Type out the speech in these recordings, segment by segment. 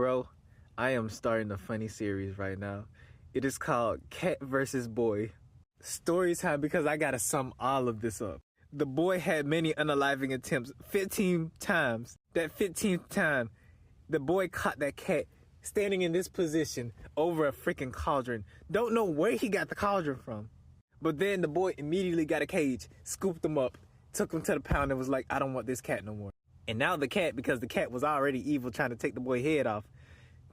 Bro, I am starting a funny series right now. It is called Cat vs. Boy. StoryTime, because I gotta sum all of this up. The boy had many unaliving attempts, 15 times. That 15th time, the boy caught that cat standing in this position over a freaking cauldron. Don't know where he got the cauldron from. But then the boy immediately got a cage, scooped him up, took him to the pound and was like, I don't want this cat no more. And now the cat, because the cat was already evil trying to take the boy's head off,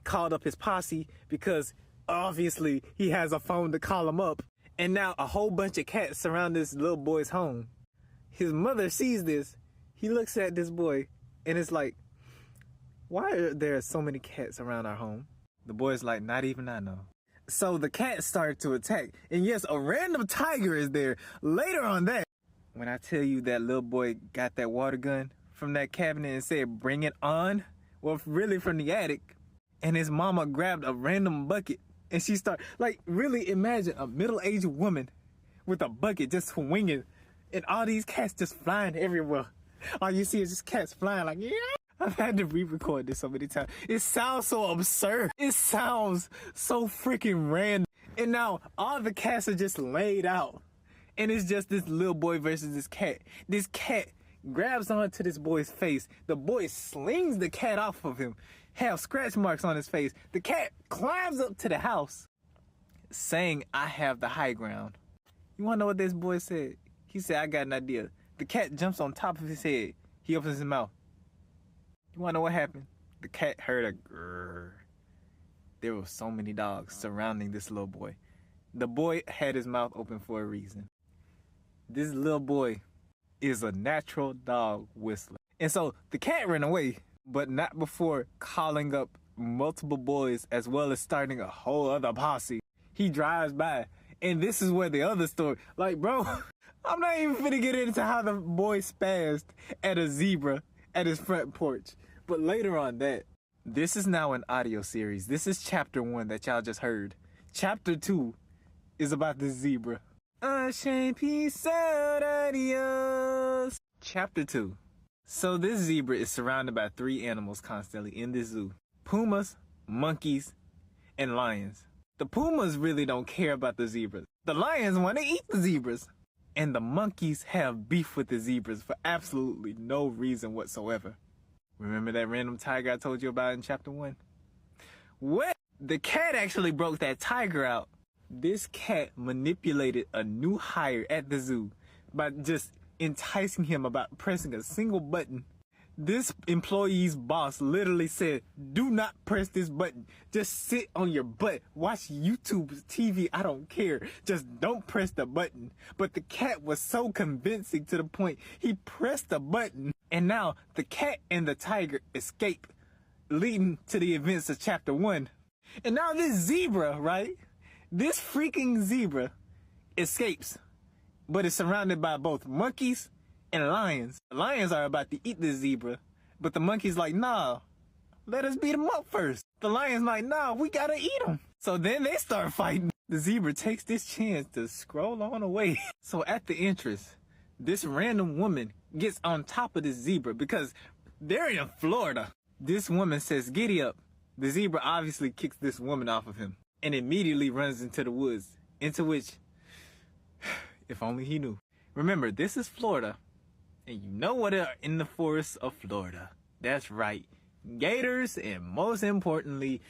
called up his posse because obviously he has a phone to call him up. And now a whole bunch of cats surround this little boy's home. His mother sees this. He looks at this boy and it's like, why are there so many cats around our home? The boy's like, not even I know. So the cats started to attack. And yes, a random tiger is there. Later on that, when I tell you that little boy got that water gun from that cabinet and said, bring it on. Well, really from the attic. And his mama grabbed a random bucket and she started, like, really imagine a middle-aged woman with a bucket just swinging and all these cats just flying everywhere. All you see is just cats flying like, yeah. I've had to re-record this so many times. It sounds so absurd. It sounds so freaking random. And now all the cats are just laid out. And it's just this little boy versus this cat. This cat grabs onto this boy's face. The boy slings the cat off of him. Have scratch marks on his face. The cat climbs up to the house saying, I have the high ground. You wanna know what this boy said? He said, I got an idea. The cat jumps on top of his head. He opens his mouth. You wanna know what happened? The cat heard a grrr. There were so many dogs surrounding this little boy. The boy had his mouth open for a reason. This little boy is a natural dog whistler. And so the cat ran away, but not before calling up multiple boys as well as starting a whole other posse. He drives by, and this is where the other story, like, bro, I'm not even finna get into how the boy spazzed at a zebra at his front porch. But later on that, this is now an audio series. This is chapter 1 that y'all just heard. Chapter 2 is about the zebra. Peace out, adios. Chapter 2. So this zebra is surrounded by 3 animals constantly in this zoo. Pumas, monkeys, and lions. The pumas really don't care about the zebras. The lions want to eat the zebras. And the monkeys have beef with the zebras for absolutely no reason whatsoever. Remember that random tiger I told you about in chapter 1? Well, the cat actually broke that tiger out. This cat manipulated a new hire at the zoo by just enticing him about pressing a single button. This employee's boss literally said, do not press this button. Just sit on your butt. Watch YouTube TV. I don't care. Just don't press the button. But the cat was so convincing to the point he pressed the button. And now the cat and the tiger escape, leading to the events of chapter 1. And now this zebra, right? This freaking zebra escapes, but is surrounded by both monkeys and lions. The lions are about to eat the zebra, but the monkey's like, nah, let us beat him up first. The lion's like, nah, we gotta eat him. So then they start fighting. The zebra takes this chance to scroll on away. So at the entrance, this random woman gets on top of this zebra because they're in Florida. This woman says, giddy up. The zebra obviously kicks this woman off of him and immediately runs into the woods, into which, if only he knew. Remember, this is Florida. And you know what are in the forests of Florida. That's right. Gators and most importantly,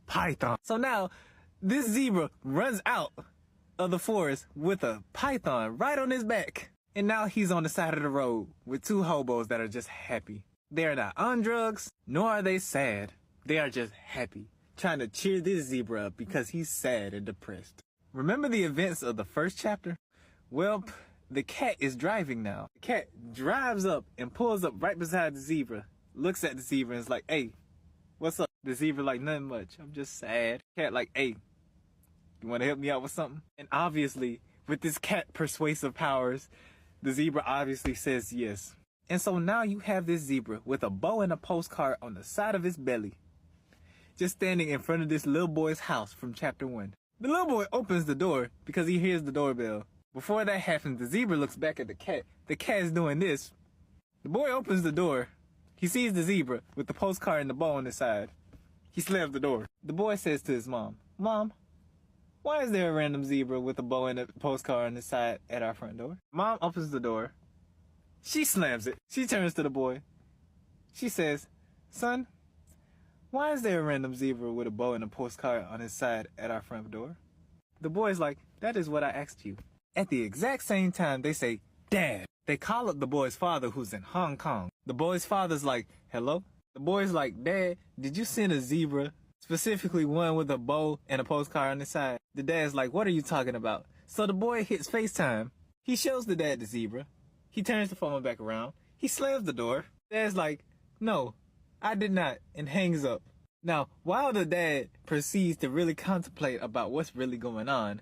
python. So now this zebra runs out of the forest with a python right on his back. And now he's on the side of the road with 2 hobos that are just happy. They are not on drugs, nor are they sad. They are just happy, trying to cheer this zebra up because he's sad and depressed. Remember the events of the first chapter? Well, the cat is driving now. The cat drives up and pulls up right beside the zebra, looks at the zebra and is like, hey, what's up? The zebra like, nothing much. I'm just sad. Cat like, hey, you want to help me out with something? And obviously, with this cat persuasive powers, the zebra obviously says yes. And so now you have this zebra with a bow and a postcard on the side of his belly, just standing in front of this little boy's house from chapter 1. The little boy opens the door because he hears the doorbell. Before that happens, the zebra looks back at the cat. The cat is doing this. The boy opens the door. He sees the zebra with the postcard and the bow on the side. He slams the door. The boy says to his mom, Mom, why is there a random zebra with a bow and a postcard on the side at our front door? Mom opens the door. She slams it. She turns to the boy. She says, Son, why is there a random zebra with a bow and a postcard on his side at our front door? The boy's like, that is what I asked you. At the exact same time, they say, Dad. They call up the boy's father who's in Hong Kong. The boy's father's like, hello? The boy's like, Dad, did you send a zebra? Specifically one with a bow and a postcard on the side. The dad's like, what are you talking about? So the boy hits FaceTime. He shows the dad the zebra. He turns the phone back around. He slams the door. Dad's like, no, I did not, and hangs up. Now, while the dad proceeds to really contemplate about what's really going on,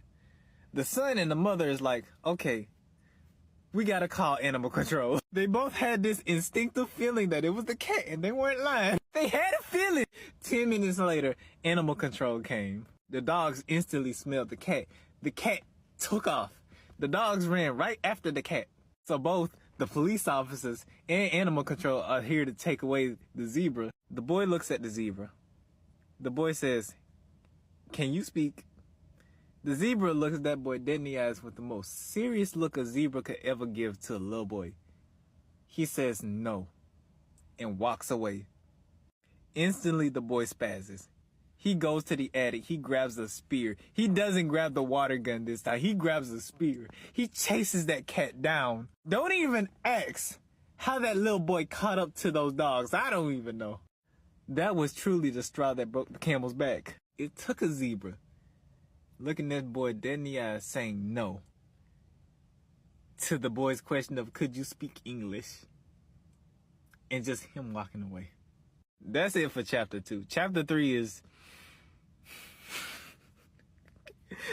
the son and the mother is like, okay, we gotta call animal control. They both had this instinctive feeling that it was the cat, and they weren't lying. They had a feeling. 10 minutes later, animal control came. The dogs instantly smelled the cat. The cat took off. The dogs ran right after the cat. So both the police officers and animal control are here to take away the zebra. The boy looks at the zebra. The boy says, can you speak? The zebra looks that boy dead in the eyes with the most serious look a zebra could ever give to a little boy. He says no and walks away. Instantly, the boy spazzes. He goes to the attic. He grabs a spear. He doesn't grab the water gun this time. He grabs a spear. He chases that cat down. Don't even ask how that little boy caught up to those dogs. I don't even know. That was truly the straw that broke the camel's back. It took a zebra looking that boy dead in the eyes saying no to the boy's question of, could you speak English? And just him walking away. That's it for chapter 2. Chapter 3 is...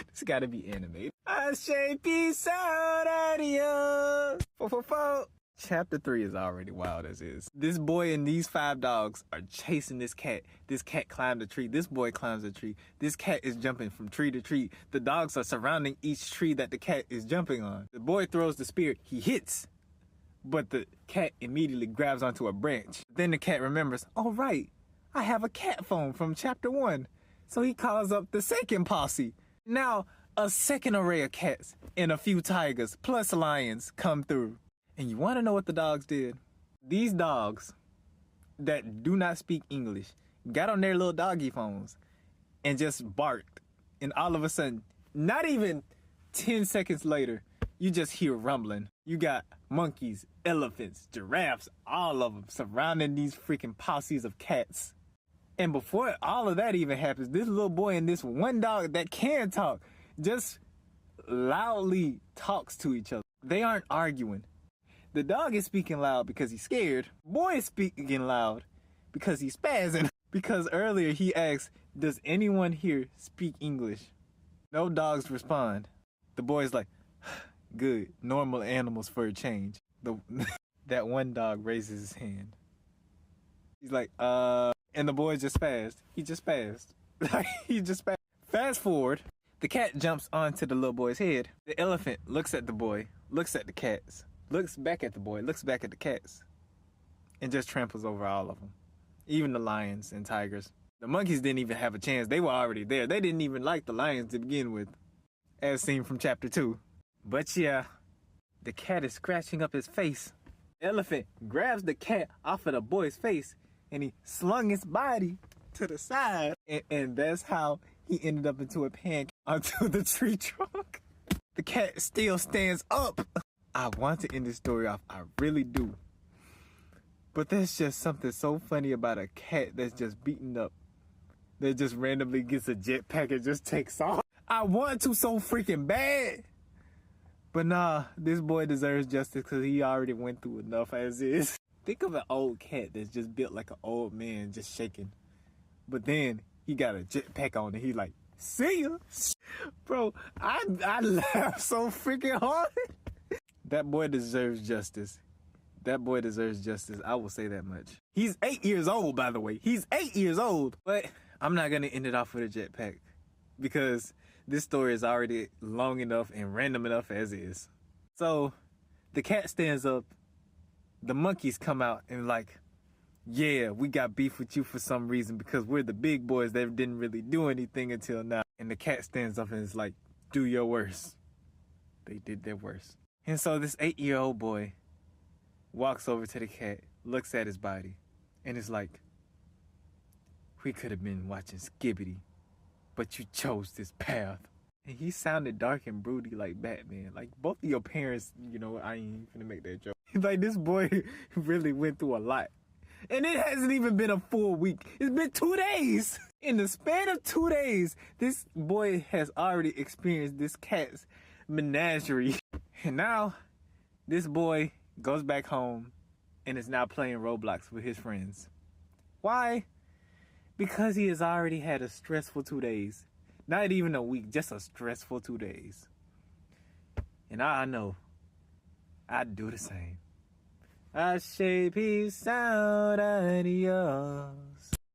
it's gotta be animated. Chapter 3 is already wild as is. This boy and these 5 dogs are chasing this cat. This cat climbed a tree. This boy climbs a tree. This cat is jumping from tree to tree. The dogs are surrounding each tree that the cat is jumping on. The boy throws the spear. He hits. But the cat immediately grabs onto a branch. Then the cat remembers, oh right, I have a cat phone from chapter 1. So he calls up the second posse. Now, a second array of cats and a few tigers plus lions come through. And you want to know what the dogs did? These dogs that do not speak English got on their little doggy phones and just barked. And all of a sudden, not even 10 seconds later, you just hear rumbling. You got monkeys, elephants, giraffes, all of them surrounding these freaking posses of cats. And before all of that even happens, this little boy and this one dog that can talk just loudly talks to each other. They aren't arguing. The dog is speaking loud because he's scared. Boy is speaking loud because he's spazzing. Because earlier he asked, does anyone here speak English? No dogs respond. The boy's like, good, normal animals for a change. That one dog raises his hand. He's like, and the boy just spazzed. He just spazzed. He just spazzed. Fast forward, the cat jumps onto the little boy's head. The elephant looks at the boy, looks at the cats, looks back at the boy, looks back at the cats, and just tramples over all of them. Even the lions and tigers. The monkeys didn't even have a chance. They were already there. They didn't even like the lions to begin with, as seen from chapter 2. But yeah, the cat is scratching up his face. The elephant grabs the cat off of the boy's face, and he slung his body to the side. And that's how he ended up into a pancake onto the tree trunk. The cat still stands up. I want to end this story off. I really do. But there's just something so funny about a cat that's just beaten up. That just randomly gets a jetpack and just takes off. I want to so freaking bad. But nah, this boy deserves justice because he already went through enough as is. Think of an old cat that's just built like an old man, just shaking. But then he got a jetpack on and he's like, see ya. Bro, I laughed so freaking hard. That boy deserves justice. That boy deserves justice. I will say that much. He's 8 years old, by the way. He's 8 years old. But I'm not going to end it off with a jetpack because this story is already long enough and random enough as is. So the cat stands up. The monkeys come out and like, yeah, we got beef with you for some reason because we're the big boys that didn't really do anything until now. And the cat stands up and is like, do your worst. They did their worst. And so this 8-year-old boy walks over to the cat, looks at his body, and is like, we could have been watching Skibbity, but you chose this path. And he sounded dark and broody like Batman. Like, both of your parents, you know, I ain't finna make that joke. Like, this boy really went through a lot. And it hasn't even been a full week. It's been 2 days. In the span of 2 days, this boy has already experienced this cat's menagerie. And now, this boy goes back home and is now playing Roblox with his friends. Why? Because he has already had a stressful 2 days. Not even a week, just a stressful 2 days. And I know, I'd do the same. I say peace out, adios.